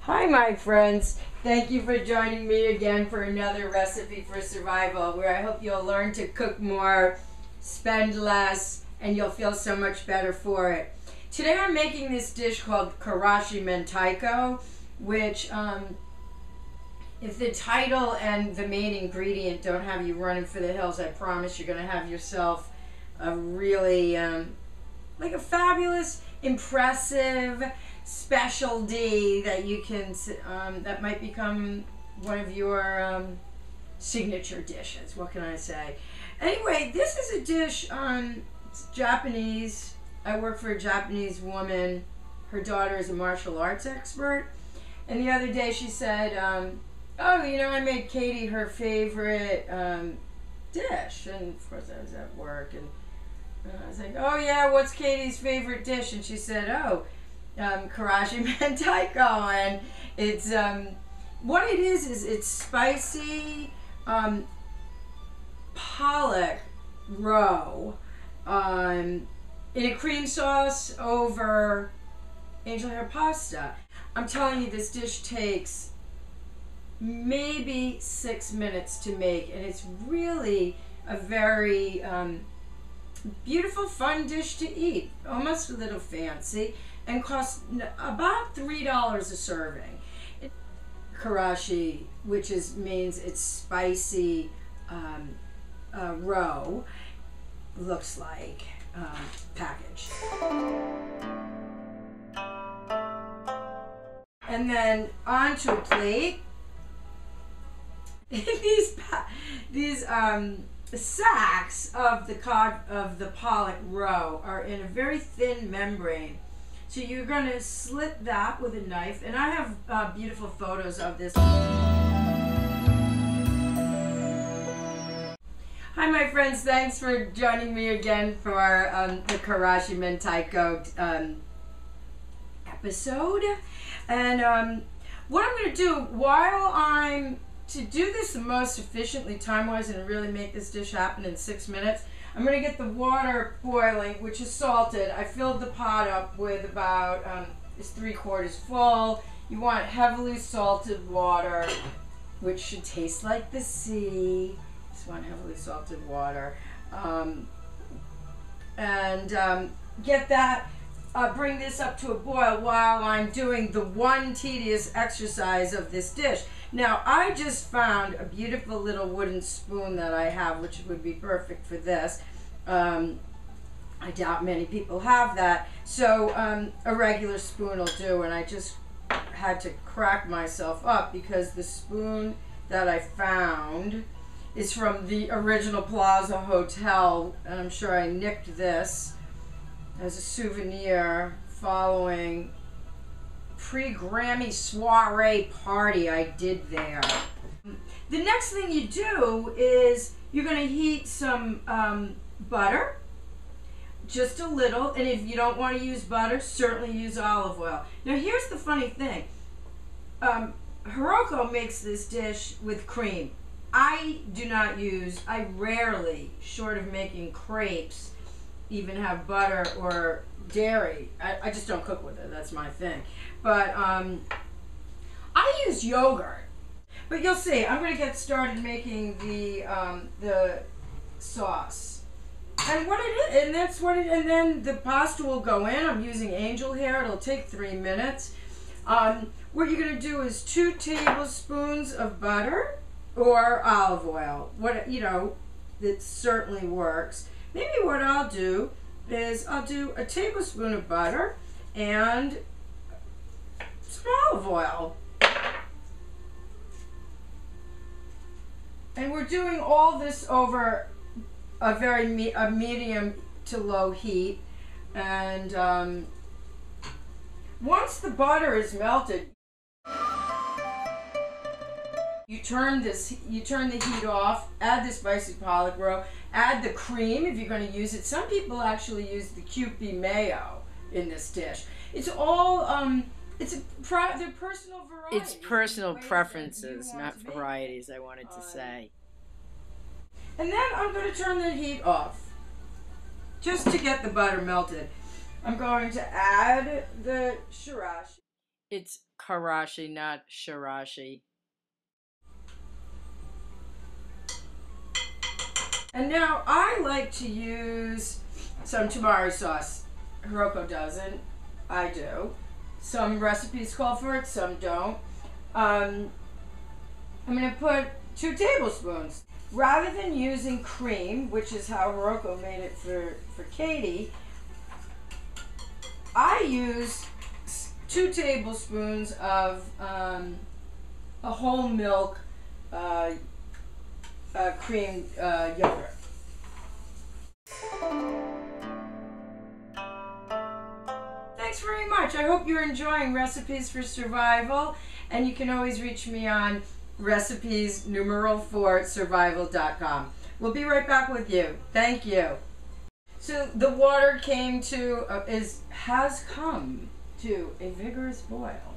Hi my friends, thank you for joining me again for another recipe for survival where I hope you'll learn to cook more, spend less, and you'll feel so much better for it. Today I'm making this dish called Karashi Mentaiko, which if the title and the main ingredient don't have you running for the hills, I promise you're going to have yourself a really like a fabulous, impressive specialty that you can that might become one of your signature dishes. What can I say? Anyway, this is a dish it's Japanese. I work for a Japanese woman. Her daughter is a martial arts expert, and the other day she said, oh, you know, I made Katie her favorite dish, and of course I was at work, and I was like, oh yeah, what's Katie's favorite dish? And she said, oh, Karashi Mentaiko, and it's what it is it's spicy pollock roe in a cream sauce over angel hair pasta. I'm telling you, this dish takes maybe 6 minutes to make, and it's really a very beautiful, fun dish to eat, almost a little fancy, and costs about $3 a serving. Karashi, which means it's spicy roe, looks like packaged. And then onto a plate. these sacks of the pollock roe are in a very thin membrane. So you're going to slit that with a knife, and I have beautiful photos of this. Hi my friends, thanks for joining me again for the Karashi Mentaiko episode. And what I'm going to do to do this the most efficiently time-wise and really make this dish happen in 6 minutes, I'm going to get the water boiling, which is salted. I filled the pot up with about, it's 3/4 full. You want heavily salted water, which should taste like the sea. Just want heavily salted water. Get that, bring this up to a boil while I'm doing the one tedious exercise of this dish. Now, I just found a beautiful little wooden spoon that I have, which would be perfect for this. I doubt many people have that, so a regular spoon will do, and I just had to crack myself up because the spoon that I found is from the original Plaza Hotel, and I'm sure I nicked this as a souvenir following pre-Grammy soiree party I did there. The next thing you do is you're going to heat some butter, just a little, and if you don't want to use butter, certainly use olive oil. Now here's the funny thing. Hiroko makes this dish with cream. I rarely, short of making crepes, even have butter or dairy. I just don't cook with it. That's my thing. But I use yogurt. But you'll see. I'm going to get started making the sauce. And what it is, and that's what it. And then the pasta will go in. I'm using angel hair. It'll take 3 minutes. What you're going to do is 2 tablespoons of butter or olive oil. It certainly works. Maybe what I'll do is I'll do a tablespoon of butter and some olive oil. And we're doing all this over a medium to low heat. And once the butter is melted, you turn the heat off, add the spicy pollock roe, add the cream if you're going to use it. Some people actually use the Kewpie mayo in this dish. It's all, they're personal varieties. It's personal preferences, not varieties, I wanted to say. And then I'm going to turn the heat off, just to get the butter melted. I'm going to add the sriracha. It's Karashi, not Shirashi. And now I like to use some tamari sauce. Hiroko doesn't. I do. Some recipes call for it, some don't. I'm going to put 2 tablespoons. Rather than using cream, which is how Hiroko made it for Katie, I use 2 tablespoons of a whole milk cream yogurt. Thanks very much. I hope you're enjoying Recipes for Survival, and you can always reach me on recipes4survival.com. We'll be right back with you. Thank you. So the water has come to a vigorous boil.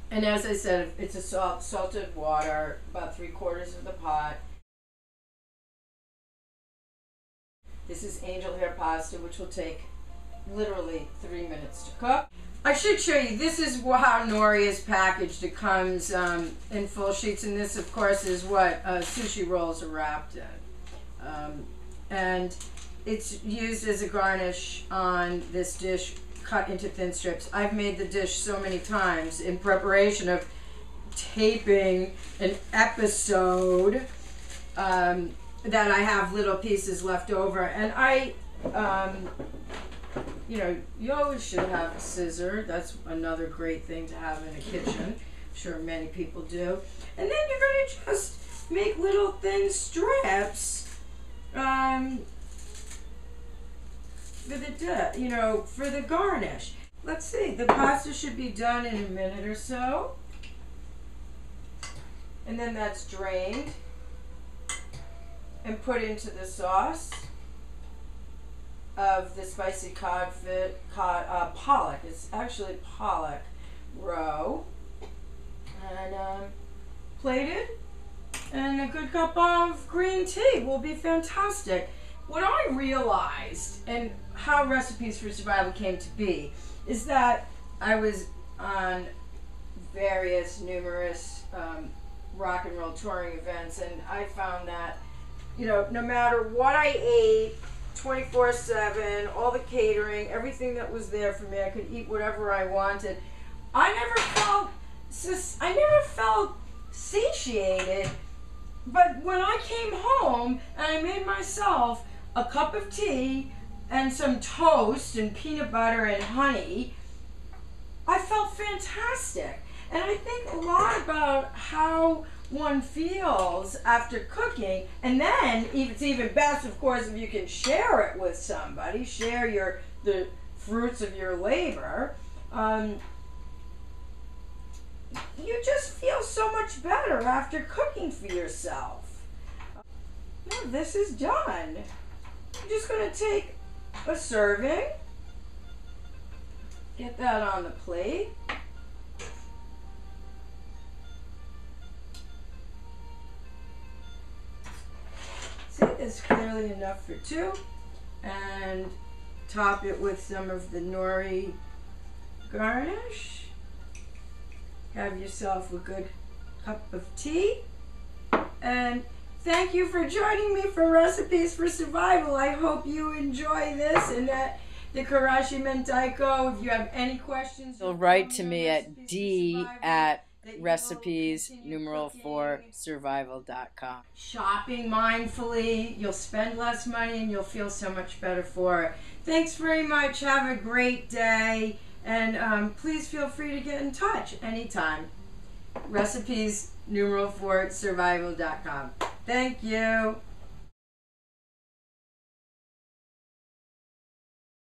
And as I said, it's a salted water, about 3/4 of the pot. This is angel hair pasta, which will take literally 3 minutes to cook. I should show you, this is how nori is packaged. It comes in full sheets, and this, of course, is what sushi rolls are wrapped in. And it's used as a garnish on this dish, cut into thin strips. I've made the dish so many times in preparation of taping an episode that I have little pieces left over. And you always should have a scissor. That's another great thing to have in a kitchen. I'm sure many people do. And then you're going to just make little thin strips for the garnish. Let's see, the pasta should be done in a minute or so. And then that's drained and put into the sauce of the spicy pollock. It's actually pollock roe. And plated. And a good cup of green tea will be fantastic. What I realized, and how Recipes for Survival came to be, is that I was on numerous rock and roll touring events, and I found that, no matter what I ate, 24/7, all the catering, everything that was there for me, I could eat whatever I wanted. I never felt satiated. But when I came home and I made myself a cup of tea and some toast and peanut butter and honey, I felt fantastic. And I think a lot about how one feels after cooking. And then it's even best, of course, if you can share it with somebody, share the fruits of your labor. You just feel so much better after cooking for yourself. Now this is done. I'm just going to take a serving, get that on the plate. See, it's clearly enough for 2. And top it with some of the nori garnish. Have yourself a good cup of tea. And thank you for joining me for Recipes for Survival. I hope you enjoy this and the Karashi Mentaiko. If you have any questions, you'll write to me at d@recipes4survival.com. Shopping mindfully, you'll spend less money and you'll feel so much better for it. Thanks very much. Have a great day. And please feel free to get in touch anytime. Recipes4survival.com. Thank you.